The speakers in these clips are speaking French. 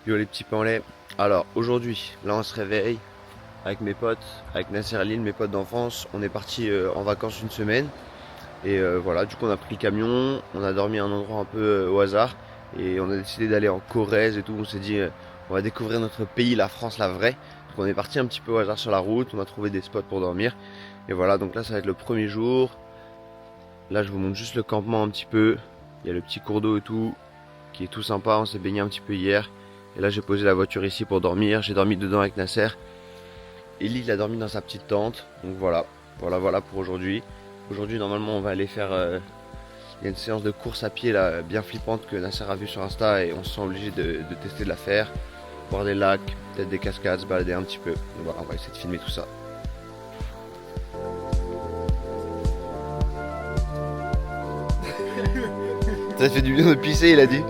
Yo les petits pains au lait. Alors aujourd'hui, là on se réveille avec mes potes, avec Nasser et Lille, mes potes d'enfance. On est parti en vacances une semaine. Et voilà, du coup on a pris le camion, on a dormi à un endroit un peu au hasard. Et on a décidé d'aller en Corrèze et tout. On s'est dit on va découvrir notre pays, la France, la vraie. Donc on est parti un petit peu au hasard sur la route, on a trouvé des spots pour dormir. Et voilà, donc là ça va être le premier jour. Là je vous montre juste le campement un petit peu. Il y a le petit cours d'eau et tout, qui est tout sympa, on s'est baigné un petit peu hier. Et là j'ai posé la voiture ici pour dormir, j'ai dormi dedans avec Nasser. Et Lille a dormi dans sa petite tente, donc voilà pour aujourd'hui. Aujourd'hui normalement on va aller faire il y a une séance de course à pied là, bien flippante que Nasser a vue sur Insta et on se sent obligé de tester de la faire. Voir des lacs, peut-être des cascades, se balader un petit peu. Donc voilà, on va essayer de filmer tout ça. Ça fait du bien de pisser, il a dit.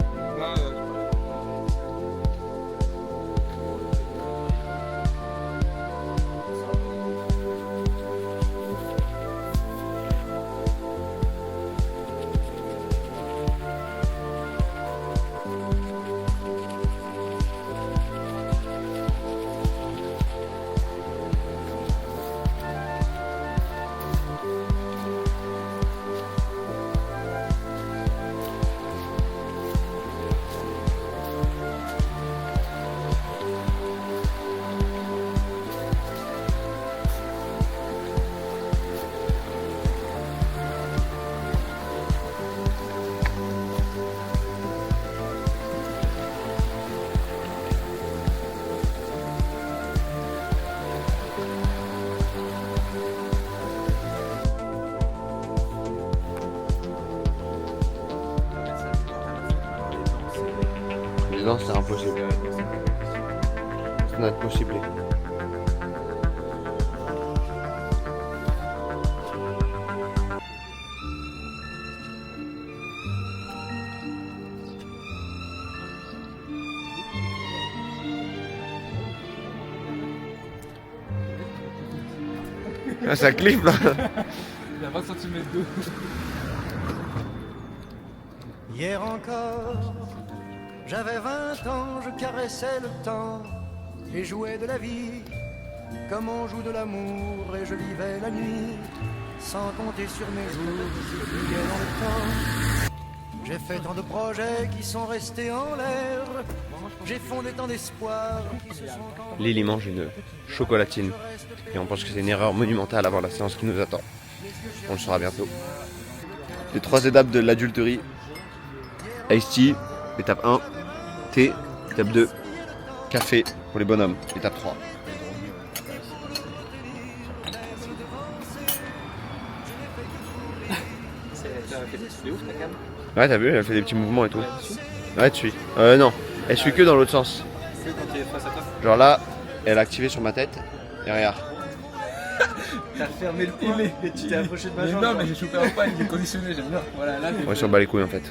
Non, c'est impossible. C'est not possible. Ah, ça clip là. Il a 20 cm d'eau. Hier encore, j'avais 20 ans, je caressais le temps et jouais de la vie comme on joue de l'amour et je vivais la nuit sans compter sur mes jours qui fluyaient dans le temps. J'ai fait tant de projets qui sont restés en l'air, j'ai fondé tant d'espoirs qui se sont envolés. Lily mange une chocolatine et on pense que c'est une erreur monumentale avant la séance qui nous attend. On le saura bientôt. Les 3 étapes de l'adultérie. Ice tea, étape 1. Thé, étape 2. Café pour les bonhommes, étape 3. Ouais, t'as vu, elle a fait des petits mouvements et tout. Ouais, tu suis. Non, elle suit que dans l'autre sens. Genre là, elle a activé sur ma tête. Et regarde. T'as fermé le point et tu t'es approché de ma jambe. Non, mais j'ai chopé un pas, il est conditionné, j'aime bien. Voilà, là, On s'en bat les couilles en fait.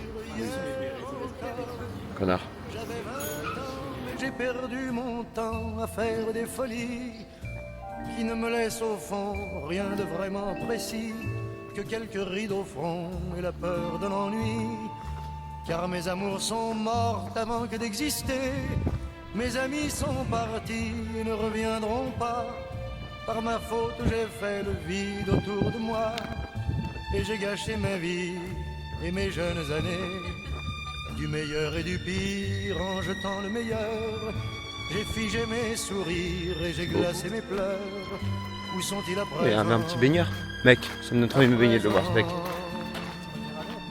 Connard. J'ai perdu mon temps à faire des folies qui ne me laissent au fond rien de vraiment précis que quelques rides au front et la peur de l'ennui. Car mes amours sont mortes avant que d'exister. Mes amis sont partis et ne reviendront pas. Par ma faute j'ai fait le vide autour de moi et j'ai gâché ma vie et mes jeunes années. Du meilleur et du pire en jetant le meilleur. J'ai figé mes sourires et j'ai glacé mes pleurs. Où sont-ils à présent? Il y avait un petit baigneur. Mec, ça me donne trop envie de me baigner de le voir ce mec.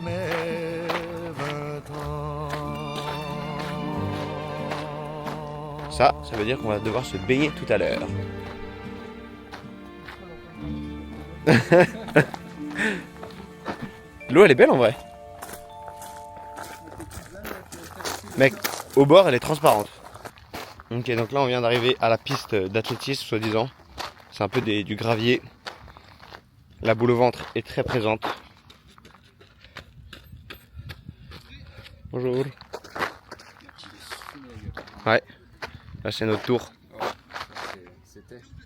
Mes 20 ans. Ça veut dire qu'on va devoir se baigner tout à l'heure. L'eau elle est belle en vrai. Mec, au bord elle est transparente. Ok, donc là on vient d'arriver à la piste d'athlétisme soi-disant. C'est un peu du gravier. La boule au ventre est très présente. Bonjour. Ouais, là c'est notre tour.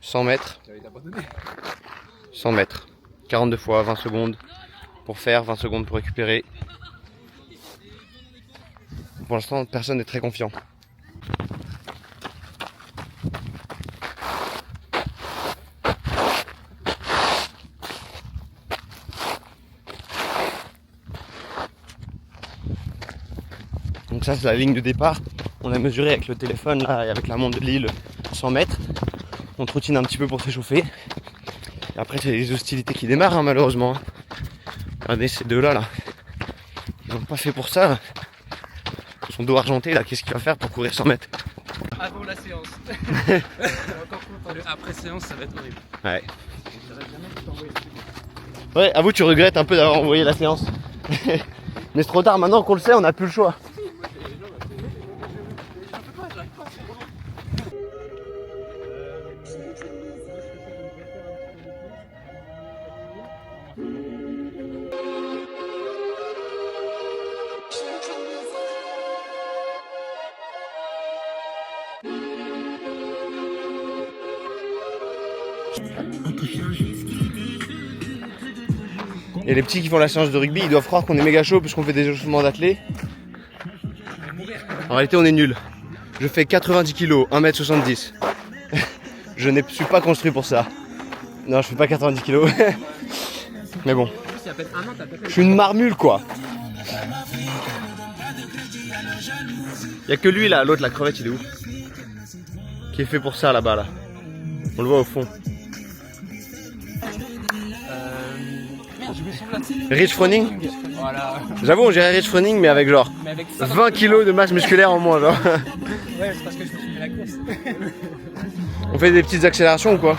100 mètres. 100 mètres. 42 fois, 20 secondes pour faire, 20 secondes pour récupérer. Pour l'instant, personne n'est très confiant. ça c'est la ligne de départ. On a mesuré avec le téléphone là et avec la montre de Lille 100 mètres. On trottine un petit peu pour s'échauffer. Et après c'est les hostilités qui démarrent hein, malheureusement. Regardez ces deux là. Ils n'ont pas fait pour ça. Son dos argenté là, qu'est-ce qu'il va faire pour courir 100 mètres? Avant la séance. Après séance, ça va être horrible. Ouais. Ouais, avoue, tu regrettes un peu d'avoir envoyé la séance. Mais c'est trop tard, maintenant qu'on le sait, on n'a plus le choix. Et les petits qui font la séance de rugby, ils doivent croire qu'on est méga chaud parce qu'on fait des échauffements d'athlètes. En réalité, on est nul. Je fais 90 kg, 1m70. Je ne suis pas construit pour ça. Non, je fais pas 90 kg. Mais bon. Je suis une marmule quoi. Il y a que lui là, l'autre, la crevette, il est où? Qui est fait pour ça là-bas là. On le voit au fond. Rich Froning. Voilà. J'avoue, on dirait Rich Froning, mais avec genre 20 kg de masse musculaire en moins. Genre. Ouais, c'est parce que je me suis fait la course. On fait des petites accélérations ou quoi?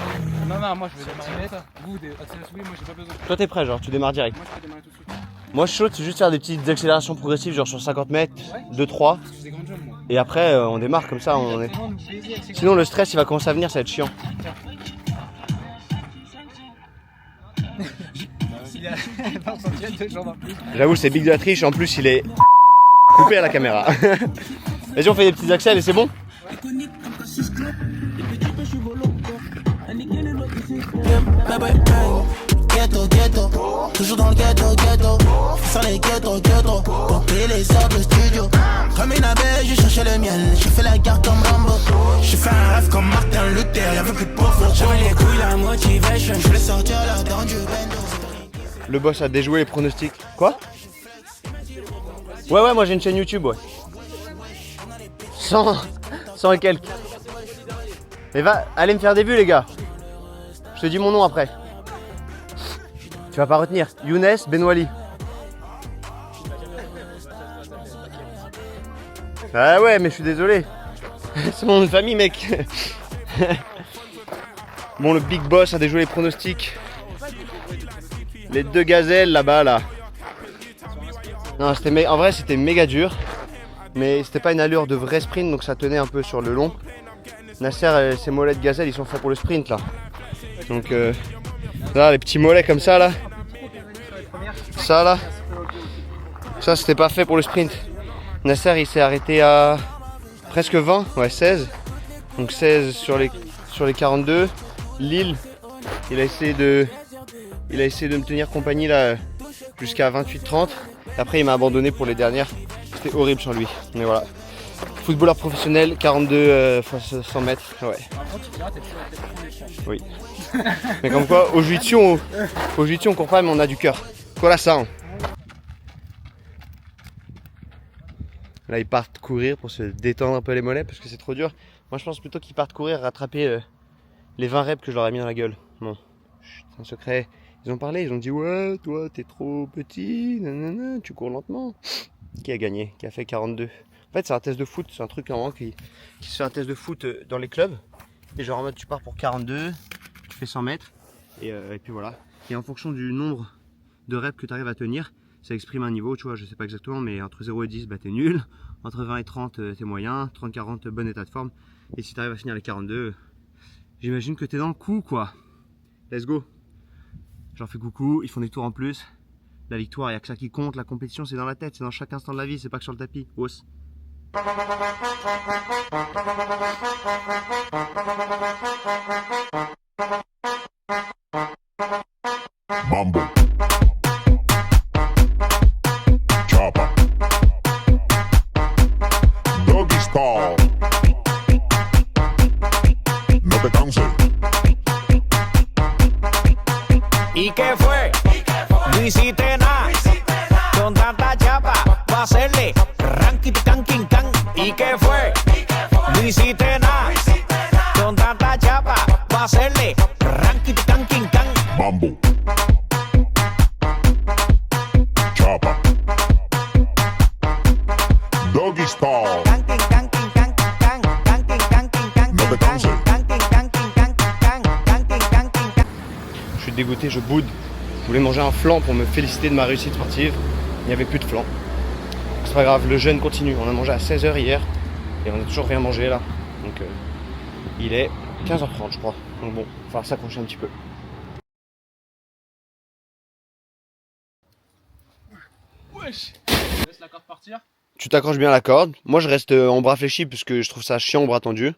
Non, moi je vais démarrer ça. Vous, des accélérations, oui, moi j'ai pas besoin. Toi, t'es prêt, genre, tu démarres direct. Moi je peux démarrer tout de suite. Moi, je suis chaud, c'est juste faire des petites accélérations progressives, genre sur 50 mètres, Ouais. 2-3. Parce que c'est grand jump, moi. Et après, on démarre comme ça. On est... Sinon, le stress, il va commencer à venir, ça va être chiant. S'il y a 20 cm de jambes en plus. J'avoue, c'est big de la triche. En plus, il est coupé à la caméra. Vas-y, on fait des petites accès et c'est bon? Ghetto, ghetto, toujours dans le ghetto, ghetto. Sans les ghetto, ghetto, pour payer les heures de studio. Comme une abeille, j'ai cherché le miel. J'ai fait la garde comme Rambo. J'ai fait un rêve comme Martin Luther. Y'avait plus de pauvres. J'avais les couilles, la motivation. Je voulais sortir la dent du bendo. Le boss a déjoué les pronostics. Quoi? Ouais, moi j'ai une chaîne YouTube, ouais. 100 et quelques. Mais allez me faire des vues, les gars. Je te dis mon nom après. Tu vas pas retenir. Younes Benwali. Ah ouais, mais je suis désolé. C'est mon nom de famille, mec. Bon, le big boss a déjoué les pronostics. Les deux gazelles là-bas, là. Non, en vrai, c'était méga dur. Mais c'était pas une allure de vrai sprint, donc ça tenait un peu sur le long. Nasser, ses mollets de gazelle, ils sont faits pour le sprint, là. Donc, là, les petits mollets comme ça, là. Ça, là. Ça, c'était pas fait pour le sprint. Nasser, il s'est arrêté à presque 20, ouais, 16. Donc 16 sur les 42. Lille, il a essayé de me tenir compagnie là jusqu'à 28-30. Après, il m'a abandonné pour les dernières. C'était horrible sans lui. Mais voilà. Footballeur professionnel, 42 fois 100 mètres. Ouais. Oui. Mais comme quoi, au jiu-jitsu, on court pas, mais on a du cœur. Voilà ça. Hein. Là, ils partent courir pour se détendre un peu les mollets parce que c'est trop dur. Moi, je pense plutôt qu'ils partent courir, rattraper les 20 reps que je leur ai mis dans la gueule. Bon, c'est un secret. Ils ont parlé, ils ont dit ouais, toi, t'es trop petit, nanana, tu cours lentement. Qui a gagné? Qui a fait 42? En fait, c'est un test de foot, c'est un truc normalement qui se fait un test de foot dans les clubs. Et genre en mode, tu pars pour 42, tu fais 100 mètres, et puis voilà. Et en fonction du nombre de reps que tu arrives à tenir, ça exprime un niveau, tu vois, je sais pas exactement, mais entre 0 et 10, bah t'es nul. Entre 20 et 30, t'es moyen. 30-40, bon état de forme. Et si tu arrives à finir les 42, j'imagine que t'es dans le coup, quoi. Let's go. J'en fais coucou, ils font des tours en plus. La victoire, il n'y a que ça qui compte. La compétition, c'est dans la tête, c'est dans chaque instant de la vie, c'est pas que sur le tapis. Os. Mambo. Chopper. Doggy style. No te canses. ¿Y qué fue? No hiciste nada. Con tanta chapa, va a hacerle ranking. Ranquito, canquín, can. ¿Y qué fue? No hiciste nada. Con tanta chapa, va a hacerle ranquito, canquín, can. Mambo. Chopper. Doggy style. Canquín, canquín, canquín, can. Canquín, canquín, canquín, No te canses. canquín, canquín, canquín, can. Canquín, canquín, can. Je suis dégoûté, je boude. Je voulais manger un flan pour me féliciter de ma réussite sportive. Il n'y avait plus de flan. C'est pas grave, le jeûne continue. On a mangé à 16h hier et on n'a toujours rien mangé là. Donc il est 15h30 je crois. Donc bon, il va falloir s'accrocher un petit peu. Wesh. Laisse la corde partir. Tu t'accroches bien à la corde. Moi je reste en bras fléchis parce que je trouve ça chiant au bras tendu.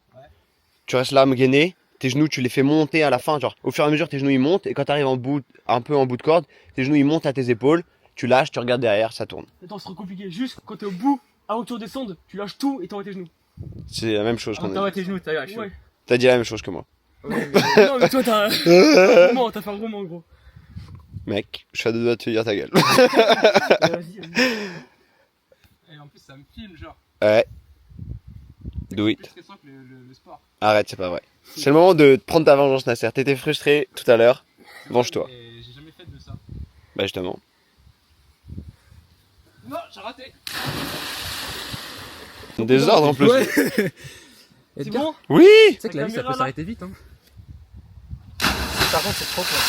Tu restes là à me gainer. Tes genoux tu les fais monter à la fin. Genre au fur et à mesure tes genoux ils montent. Et quand tu arrives un peu en bout de corde, tes genoux ils montent à tes épaules. Tu lâches, tu regardes derrière, ça tourne. Attends, c'est trop compliqué. Juste quand t'es au bout, avant que tu redescendes, tu lâches tout et t'envoies tes genoux. C'est la même chose qu'on a T'envoies dit. tes genoux, t'as Ouais. T'as dit la même chose que moi. Non, mais toi t'as un roman, t'as fait un roman gros. Mec, je suis à deux doigts de te dire ta gueule. Vas-y. Et en plus, ça me filme, genre. Ouais. Do Plus it. stressant que le sport. Arrête, c'est pas vrai. C'est le moment de prendre ta vengeance, Nasser. T'étais frustré tout à l'heure. Venge-toi. Et j'ai jamais fait de ça. Bah justement. Non, j'ai raté. Désordre en plus. C'est bon? Oui. Tu sais que la vie, ça peut s'arrêter vite, hein. Par contre, c'est trop quoi.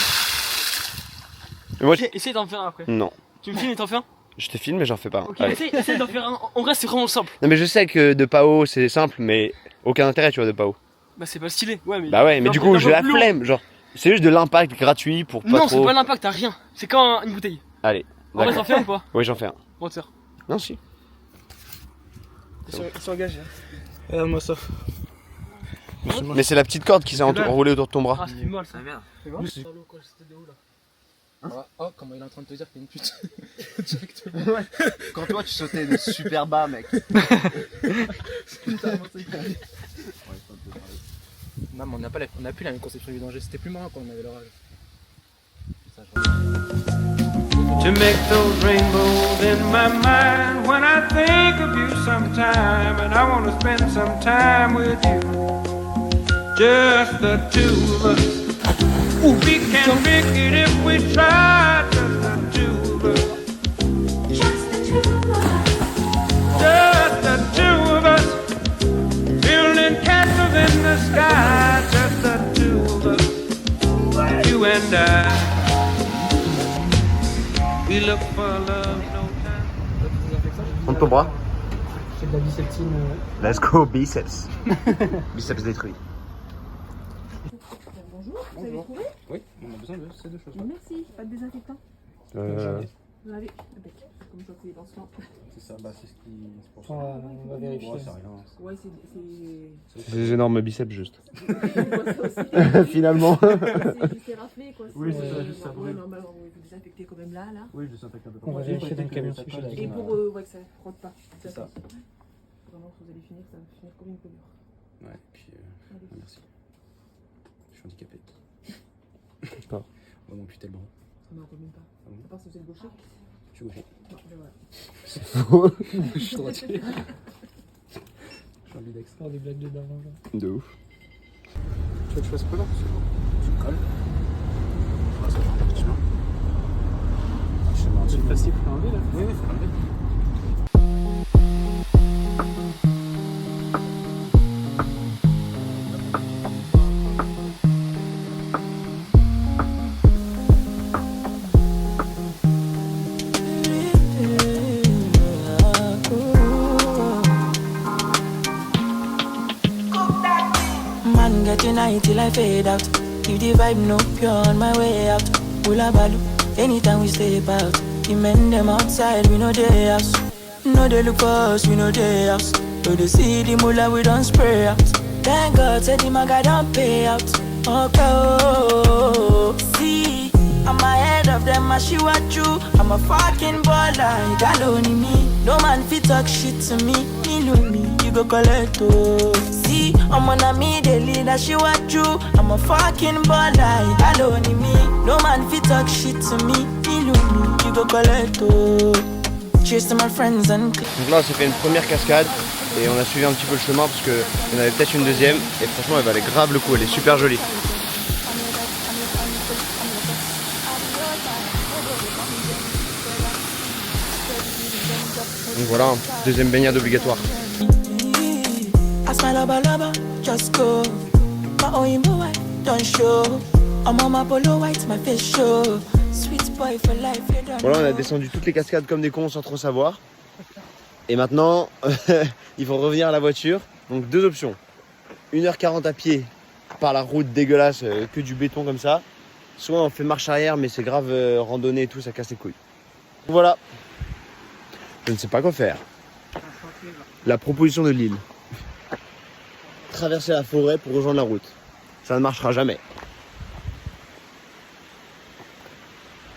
Mais moi, Essaye d'en faire un après. non. Tu me filmes et t'en fais un? Je te filme mais j'en fais pas un. Ok, Allez. essaye d'en faire un. En vrai, c'est vraiment simple. Non mais je sais que de Pao c'est simple mais aucun intérêt tu vois de Pao. Bah, c'est pas stylé. Ouais, mais. Bah ouais mais du coup j'ai la flemme. flemme genre. C'est juste de l'impact gratuit pour pas Non, trop. c'est pas l'impact, t'as rien. C'est comme une bouteille. Allez. En vrai, D'accord. t'en fais un ou pas? Oui j'en fais un. Bon, tiens. Non si. Ils sont engagés. Regarde-moi ça. Mais c'est la petite corde qui s'est enroulée autour de ton bras. Ah, ça fait mal ça. merde. C'est bon? Oh, comment il est en train de te dire qu'il y a une pute. Quand toi tu sautais de super bas mec. Non, mais on n'a plus la même conception du danger. C'était plus marrant quand on avait leur âge. To make those rainbows in my mind when I think of you sometime, and I want to spend some time with you, just the two of us. We can make it if we try, just the two of us. Just the two of us. Building castles in the sky, just the two of us. You and I. We look for love, no time. Monte ton bras. C'est de la biceptine. Let's go biceps. Biceps détruit. Bonjour, vous avez trouvé? Oui, on a besoin de ces deux choses. Merci, pas de désinfectant. Vous avez avec, comme ça c'est lancement. C'est ça, bah c'est ce qui. C'est pour ça. On va vérifier. Ouais, c'est rien. Ouais, c'est. C'est des énormes biceps juste. Je vois ça aussi. Finalement. C'est raflé quoi. Oui, c'est ça, juste ça Ouais, brûle. normalement, vous désinfectez quand même là. Oui, je désinfecte un peu. On va vérifier dans le camion si je suis Et pour ouais, que ça frotte pas. C'est ça. Vraiment, vous allez finir, ça va finir comme une pelure. Ouais, puis merci. Je suis handicapé. Pas. On va m'amputer le bras. Non, quand même pas. Ah bon À part si vous êtes gaucher. Je suis gaucher. Non, ben voilà. Je suis droitier. Je suis ambidex. Faire des blagues de daron. De ouf. Tu veux que je fasse quoi là? Tu me colles. Ah, ça va, tu vois. Je mets en dessous. C'est facile pour l'enlever là. Oui, oui, faut l'enlever. Man getting high till I fade out. If the vibe no pure on my way out. Hula balu, anytime we step out. The men them outside, we know they house. No they look for us, we know they house. So they see the mullah, we don't spray out. Thank God, said the maga don't pay out. Okay, oh, see, I'm ahead of them, I see what you. I'm a fucking baller, you got only me. No man fit talk shit to me, me know me, you go collect oh. See, I'm on a me, they lead, I see what you. I'm a fucking baller, you got only me. No man fit talk shit to me, me know me, you go collect oh. Cheers to my friends and Donc là on s'est fait une première cascade et on a suivi un petit peu le chemin parce qu'il y en avait peut-être une deuxième et franchement elle valait grave le coup, elle est super jolie. Donc voilà, deuxième baignade obligatoire. I smile lover, just go. My oimbo white, don't show. I'm on my polo white, my face show. Sweet boy for life, you don't Voilà, on a know. descendu toutes les cascades comme des cons sans trop savoir. Et maintenant, il faut revenir à la voiture. Donc deux options. 1h40 à pied par la route dégueulasse, que du béton comme ça. Soit on fait marche arrière, mais c'est grave randonnée et tout, ça casse les couilles. Voilà. Je ne sais pas quoi faire. La proposition de l'île. Traverser la forêt pour rejoindre la route. Ça ne marchera jamais.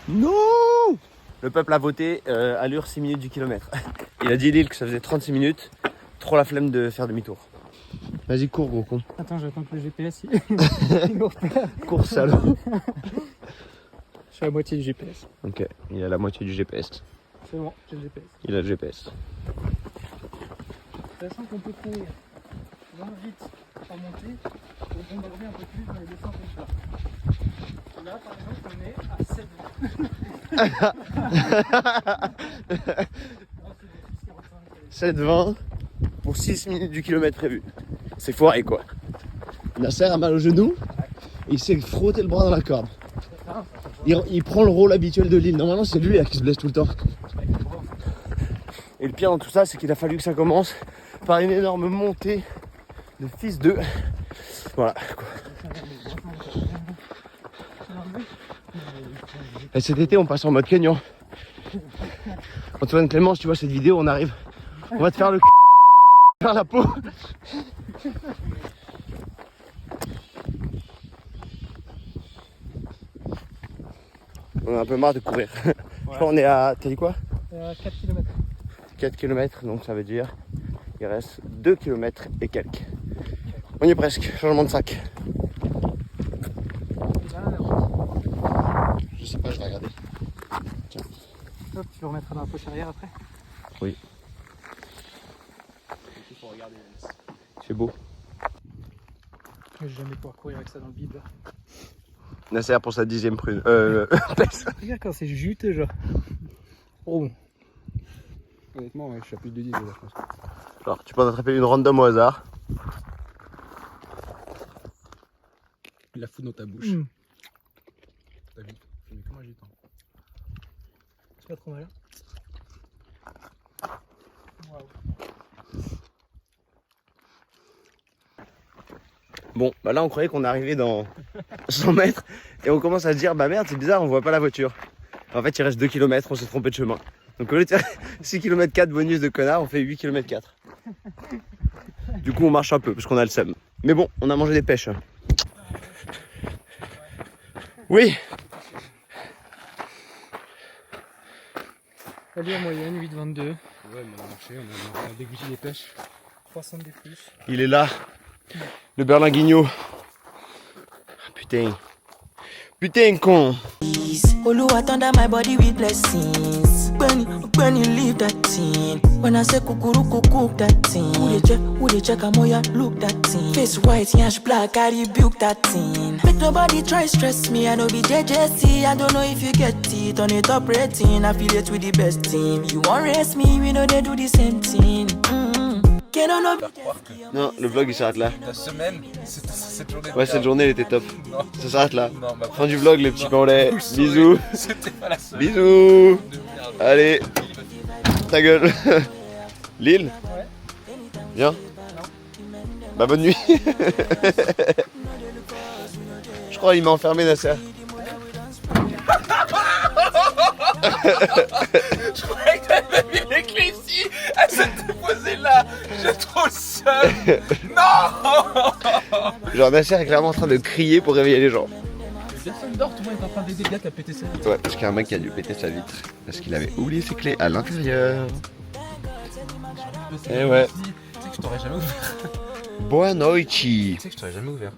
Non! Le peuple a voté allure 6 minutes du kilomètre. Il a dit Lille que ça faisait 36 minutes. Trop la flemme de faire demi-tour. Vas-y, cours, gros con. Attends, j'attends que le GPS Cours, salaud. Je suis à la moitié du GPS. Ok, il a la moitié du GPS. C'est bon, j'ai le GPS. Il a le GPS. Sachant qu'on peut courir 20 vite en montée pour bombarder un peu plus dans les descentes comme ça. Là, par exemple, on est à 7,20. 7,20 pour 6 minutes du kilomètre prévu. C'est foiré quoi. Nasser a mal au genou. Il s'est frotté le bras dans la corde. Il prend le rôle habituel de Lille. Normalement c'est lui là qui se blesse tout le temps. Et le pire dans tout ça c'est qu'il a fallu que ça commence par une énorme montée de fils de... Voilà quoi. Et cet été on passe en mode Kenyan. Antoine Clément, si tu vois cette vidéo, on arrive. On va te faire le faire la peau. On a un peu marre de courir. Je crois qu'on est à... T'as dit quoi? 4 km. 4 km, donc ça veut dire il reste 2 km et quelques. On y est presque, changement de sac. Je sais pas, je vais regarder. Hop, tu le remettras dans la poche arrière après. Oui. C'est beau. Je vais jamais pouvoir courir avec ça dans le vide là. Nasser pour sa 10e prune. Pèse. Regarde quand c'est juteux genre. Oh. Honnêtement, ouais, je suis à plus de 10 là, je pense. Alors, tu peux en attraper une random au hasard. La foutre dans ta bouche. T'as vu? C'est comme un gitan. C'est pas trop mal. Waouh. Bon, bah là on croyait qu'on arrivait dans 100 mètres et on commence à se dire bah merde c'est bizarre on voit pas la voiture. En fait il reste 2 km, on s'est trompé de chemin. Donc au lieu de faire 6 km 4 bonus de connard, on fait 8 km 4. Du coup on marche un peu parce qu'on a le seum. Mais bon, on a mangé des pêches. Oui. Salut en moyenne, 8,22. Ouais, mais on a marché, on a dégoûté des pêches. 300 des plus. Il est là. Le berlinguigno. Putain. Putain con. Oluwa thunder my body with blessings. When you leave that thing. When I say kukuru cook that thing. Who they check amoya look that thing. Face white, yash black, I rebuke that thing. Make nobody try stress me, I know be JJC. I don't know if you get it on a top rating. Affiliate with the best team. You want race me, we know they do the same thing. Non, le vlog il s'arrête là. La semaine, cette journée. Ouais, cette journée elle était top. Non. Ça s'arrête là. Non, bah, fin du vlog, les petits paolets. Bisous. C'était pas la semaine. Bisous. Allez. Ta gueule. Lille. Ouais. Viens. Bah bonne nuit. Je crois qu'il m'a enfermé Nasser. Je croyais que t'avais mis les clés ici. Elle s'était posée là. J'ai trop le seum. Non. Genre Nasser est clairement en train de crier pour réveiller les gens. Personne dort, tout le monde est en train d'aider le gars qui a pété sa vitre. Ouais, parce qu'il y a un mec qui a dû péter sa vitre. Parce qu'il avait oublié ses clés à l'intérieur. Et ouais. Tu sais que je t'aurais jamais ouvert. Boa noite. Tu sais que je t'aurais jamais ouvert.